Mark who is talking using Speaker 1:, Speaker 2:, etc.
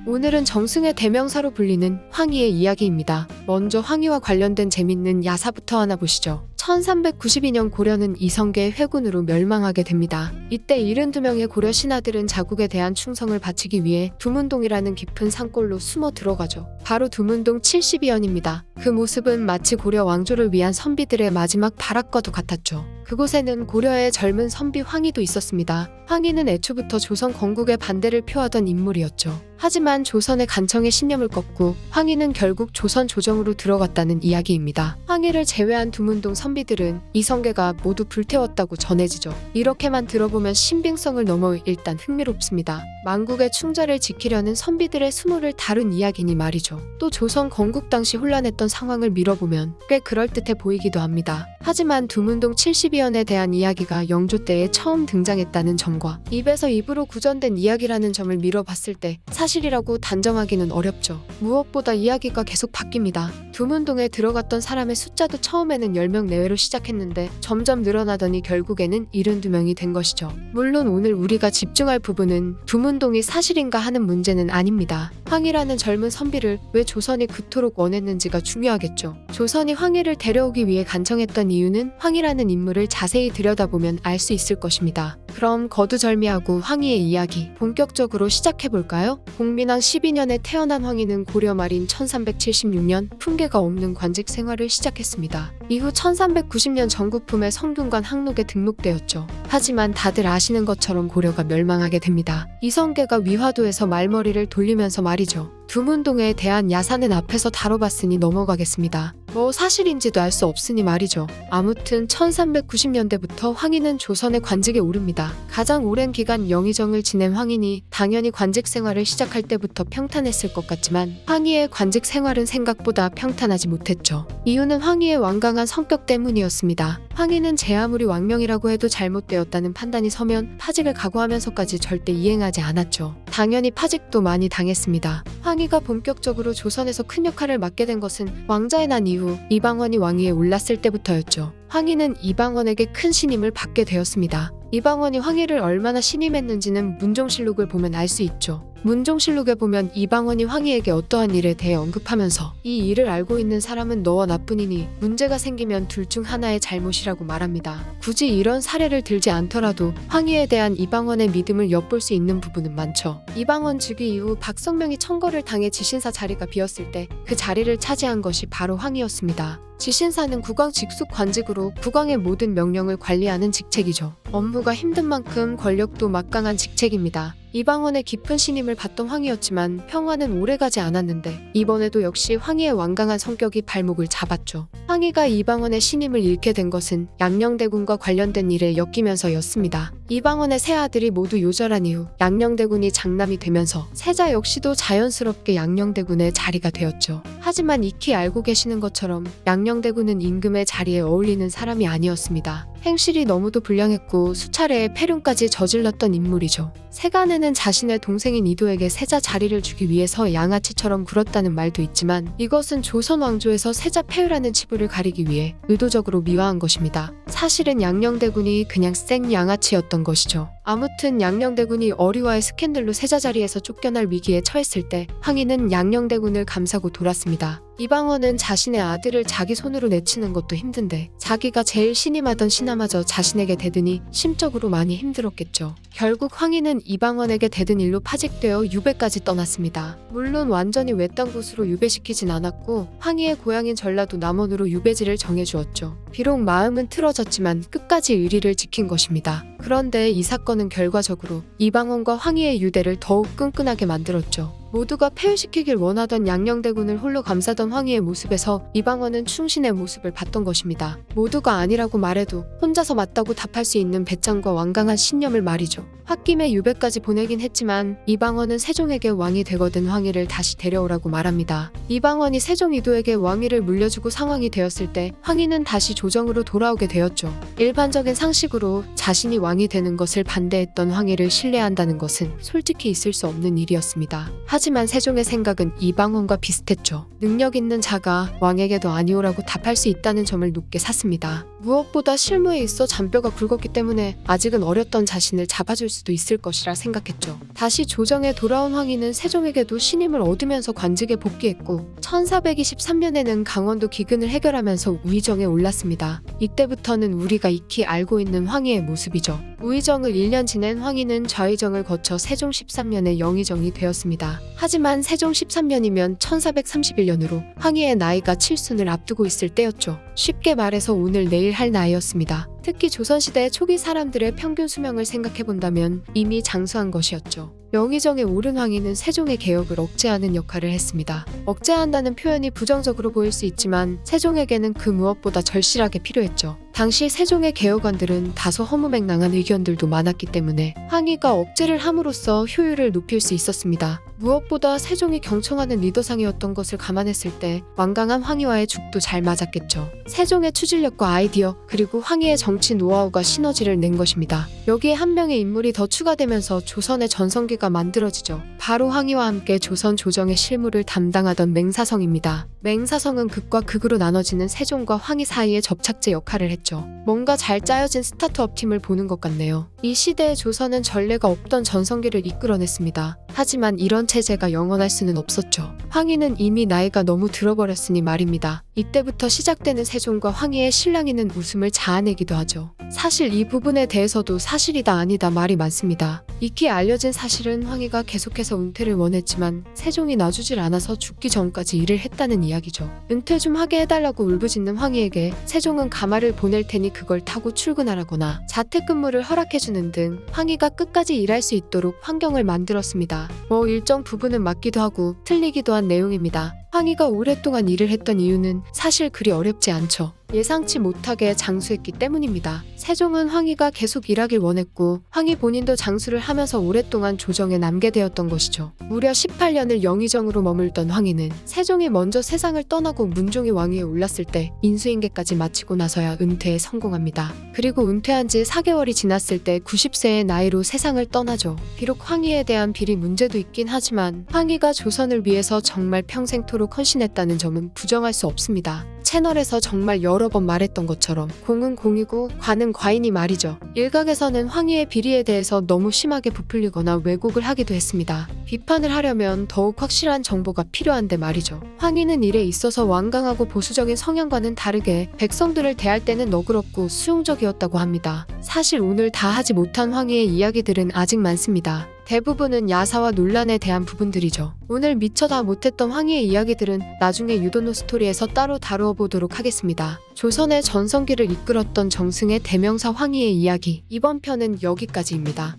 Speaker 1: 오늘은 정승의 대명사로 불리는 황희의 이야기입니다. 먼저 황희와 관련된 재밌는 야사부터 하나 보시죠. 1392년 고려는 이성계의 회군으로 멸망하게 됩니다. 이때 72명의 고려 신하들은 자국에 대한 충성을 바치기 위해 두문동이라는 깊은 산골로 숨어 들어가죠. 바로 두문동 72연입니다. 그 모습은 마치 고려 왕조를 위한 선비들의 마지막 발악과도 같았죠. 그곳에는 고려의 젊은 선비 황희도 있었습니다. 황희는 애초부터 조선 건국에 반대를 표하던 인물이었죠. 하지만 조선의 간청의 신념을 꺾고 황희는 결국 조선 조정으로 들어갔다는 이야기입니다. 황희를 제외한 두문동 선비들은 이성계가 모두 불태웠다고 전해지죠. 이렇게만 들어보면 신빙성을 넘어 일단 흥미롭습니다. 만국의 충자를 지키려는 선비들의 수모를 다룬 이야기니 말이죠. 또 조선 건국 당시 혼란했던 상황을 미뤄보면 꽤 그럴듯해 보이기도 합니다. 하지만 두문동 72연에 대한 이야기가 영조 때에 처음 등장했다는 점과 입에서 입으로 구전된 이야기라는 점을 미뤄봤을 때 사실이라고 단정하기는 어렵죠. 무엇보다 이야기가 계속 바뀝니다. 두문동에 들어갔던 사람의 숫자도 처음에는 10명 내외로 시작했는데 점점 늘어나더니 결국에는 72명이 된 것이죠. 물론 오늘 우리가 집중할 부분은 두문동이 사실인가 하는 문제는 아닙니다. 황희라는 젊은 선비를 왜 조선이 그토록 원했는지가 중요하겠죠. 조선이 황희를 데려오기 위해 간청했던 이유는 황희라는 인물을 자세히 들여다보면 알 수 있을 것입니다. 그럼 거두절미하고 황희의 이야기 본격적으로 시작해볼까요? 공민왕 12년에 태어난 황희는 고려 말인 1376년 품계가 없는 관직 생활을 시작했습니다. 이후 1390년 전국품의 성균관 항록에 등록되었죠. 하지만 다들 아시는 것처럼 고려가 멸망하게 됩니다. 이성계가 위화도에서 말머리를 돌리면서 말이죠. 두문동에 대한 야사는 앞에서 다뤄봤으니 넘어가겠습니다. 뭐 사실인지도 알 수 없으니 말이죠. 아무튼 1390년대부터 황희는 조선의 관직에 오릅니다. 가장 오랜 기간 영의정을 지낸 황희니 당연히 관직 생활을 시작할 때부터 평탄했을 것 같지만 황희의 관직 생활은 생각보다 평탄하지 못했죠. 이유는 황희의 완강한 성격 때문이었습니다. 황희는 제 아무리 왕명이라고 해도 잘못되었다는 판단이 서면 파직을 각오하면서까지 절대 이행하지 않았죠. 당연히 파직도 많이 당했습니다. 황희가 본격적으로 조선에서 큰 역할을 맡게 된 것은 왕자에 난 이후 이방원이 왕위에 올랐을 때부터였죠. 황희는 이방원에게 큰 신임을 받게 되었습니다. 이방원이 황희를 얼마나 신임했는지는 문종실록을 보면 알 수 있죠. 문종실록에 보면 이방원이 황희에게 어떠한 일에 대해 언급하면서 이 일을 알고 있는 사람은 너와 나뿐이니 문제가 생기면 둘 중 하나의 잘못이라고 말합니다. 굳이 이런 사례를 들지 않더라도 황희에 대한 이방원의 믿음을 엿볼 수 있는 부분은 많죠. 이방원 즉위 이후 박성명이 청거를 당해 지신사 자리가 비었을 때 그 자리를 차지한 것이 바로 황희였습니다. 지신사는 국왕 직속 관직으로 국왕의 모든 명령을 관리하는 직책이죠. 업무가 힘든 만큼 권력도 막강한 직책입니다. 이방원의 깊은 신임을 받던 황희였지만 평화는 오래가지 않았는데 이번에도 역시 황희의 완강한 성격이 발목을 잡았죠. 황희가 이방원의 신임을 잃게 된 것은 양녕대군과 관련된 일에 엮이면서였습니다. 이방원의 세 아들이 모두 요절한 이후 양녕대군이 장남이 되면서 세자 역시도 자연스럽게 양녕대군의 자리가 되었죠. 하지만 익히 알고 계시는 것처럼 양녕대군은 임금의 자리에 어울리는 사람이 아니었습니다. 행실이 너무도 불량했고 수차례의 폐륜까지 저질렀던 인물이죠. 세간에는 자신의 동생인 이도에게 세자 자리를 주기 위해서 양아치처럼 굴었다는 말도 있지만 이것은 조선 왕조에서 세자 폐유라는 치부를 가리기 위해 의도적으로 미화한 것입니다. 사실은 양녕대군이 그냥 생 양아치였던 것이죠. 아무튼 양녕대군이 어리와의 스캔들로 세자 자리에서 쫓겨날 위기에 처했을 때 황희는 양녕대군을 감싸고 돌았습니다. 이방원은 자신의 아들을 자기 손으로 내치는 것도 힘든데 자기가 제일 신임하던 신하마저 자신에게 대드니 심적으로 많이 힘들었겠죠. 결국 황희는 이방원에게 대든 일로 파직되어 유배까지 떠났습니다. 물론 완전히 외딴 곳으로 유배시키진 않았고 황희의 고향인 전라도 남원으로 유배지를 정해주었죠. 비록 마음은 틀어졌지만 끝까지 의리를 지킨 것입니다. 그런데 이 사건은 결과적으로 이방원과 황희의 유대를 더욱 끈끈하게 만들었죠. 모두가 폐유시키길 원하던 양녕대군을 홀로 감싸던 황희의 모습에서 이방원은 충신의 모습을 봤던 것입니다. 모두가 아니라고 말해도 혼자서 맞다고 답할 수 있는 배짱과 완강한 신념을 말이죠. 홧김에 유배까지 보내긴 했지만 이방원은 세종에게 왕이 되거든 황희를 다시 데려오라고 말합니다. 이방원이 세종 이도에게 왕위를 물려주고 상황이 되었을 때 황희는 다시 조정으로 돌아오게 되었죠. 일반적인 상식으로 자신이 왕이 되는 것을 반대했던 황희를 신뢰한다는 것은 솔직히 있을 수 없는 일이었습니다. 하지만 세종의 생각은 이방원과 비슷했죠. 능력 있는 자가 왕에게도 아니오라고 답할 수 있다는 점을 높게 샀습니다. 무엇보다 실무에 있어 잔뼈가 굵었기 때문에 아직은 어렸던 자신을 잡아줄 수도 있을 것이라 생각했죠. 다시 조정에 돌아온 황희는 세종에게도 신임을 얻으면서 관직에 복귀했고 1423년에는 강원도 기근을 해결하면서 우의정에 올랐습니다. 이때부터는 우리가 익히 알고 있는 황희의 모습이죠. 우의정을 1년 지낸 황희는 좌의정을 거쳐 세종 13년에 영의정이 되었습니다. 하지만 세종 13년이면 1431년으로 황희의 나이가 칠순을 앞두고 있을 때였죠. 쉽게 말해서 오늘 내일 할 나이였습니다. 특히 조선시대 초기 사람들의 평균 수명을 생각해본다면 이미 장수한 것이었죠. 영의정에 오른 황희는 세종의 개혁을 억제하는 역할을 했습니다. 억제한다는 표현이 부정적으로 보일 수 있지만 세종에게는 그 무엇보다 절실하게 필요했죠. 당시 세종의 개혁안들은 다소 허무맹랑한 의견들도 많았기 때문에 황희가 억제를 함으로써 효율을 높일 수 있었습니다. 무엇보다 세종이 경청하는 리더상이었던 것을 감안했을 때 완강한 황희와의 죽도 잘 맞았겠죠. 세종의 추진력과 아이디어 그리고 황희의 정치 노하우가 시너지를 낸 것입니다. 여기에 한 명의 인물이 더 추가되면서 조선의 전성기가 만들어지죠. 바로 황희와 함께 조선 조정의 실무를 담당하던 맹사성입니다. 맹사성은 극과 극으로 나눠지는 세종과 황희 사이의 접착제 역할을 했죠. 뭔가 잘 짜여진 스타트업 팀을 보는 것 같네요. 이 시대에 조선은 전례가 없던 전성기를 이끌어냈습니다. 하지만 이런 체제가 영원할 수는 없었죠. 황희는 이미 나이가 너무 들어버렸으니 말입니다. 이때부터 시작되는 세종과 황희의 신랑이는 웃음을 자아내기도 하죠. 사실 이 부분에 대해서도 사실이다 아니다 말이 많습니다. 익히 알려진 사실은 황희가 계속해서 은퇴를 원했지만 세종이 놔주질 않아서 죽기 전까지 일을 했다는 이야기죠. 은퇴 좀 하게 해달라고 울부짖는 황희에게 세종은 가마를 보낼 테니 그걸 타고 출근하라거나 자택근무를 허락해주는 등 황희가 끝까지 일할 수 있도록 환경을 만들었습니다. 일정 부분은 맞기도 하고 틀리기도 한 내용입니다. 황희가 오랫동안 일을 했던 이유는 사실 그리 어렵지 않죠. 예상치 못하게 장수했기 때문입니다. 세종은 황희가 계속 일하길 원했고 황희 본인도 장수를 하면서 오랫동안 조정에 남게 되었던 것이죠. 무려 18년을 영의정으로 머물던 황희는 세종이 먼저 세상을 떠나고 문종이 왕위에 올랐을 때 인수인계까지 마치고 나서야 은퇴에 성공합니다. 그리고 은퇴한 지 4개월이 지났을 때 90세의 나이로 세상을 떠나죠. 비록 황희에 대한 비리 문제도 있긴 하지만 황희가 조선을 위해서 정말 평생토록 헌신했다는 점은 부정할 수 없습니다. 채널에서 정말 여러 번 말했던 것처럼 공은 공이고 과는 과이니 말이죠. 일각에서는 황희의 비리에 대해서 너무 심하게 부풀리거나 왜곡을 하기도 했습니다. 비판을 하려면 더욱 확실한 정보가 필요한데 말이죠. 황희는 일에 있어서 완강하고 보수적인 성향과는 다르게 백성들을 대할 때는 너그럽고 수용적이었다고 합니다. 사실 오늘 다 하지 못한 황희의 이야기들은 아직 많습니다. 대부분은 야사와 논란에 대한 부분들이죠. 오늘 미처 다 못했던 황희의 이야기들은 나중에 유도노 스토리에서 따로 다루어 보도록 하겠습니다. 조선의 전성기를 이끌었던 정승의 대명사 황희의 이야기, 이번 편은 여기까지입니다.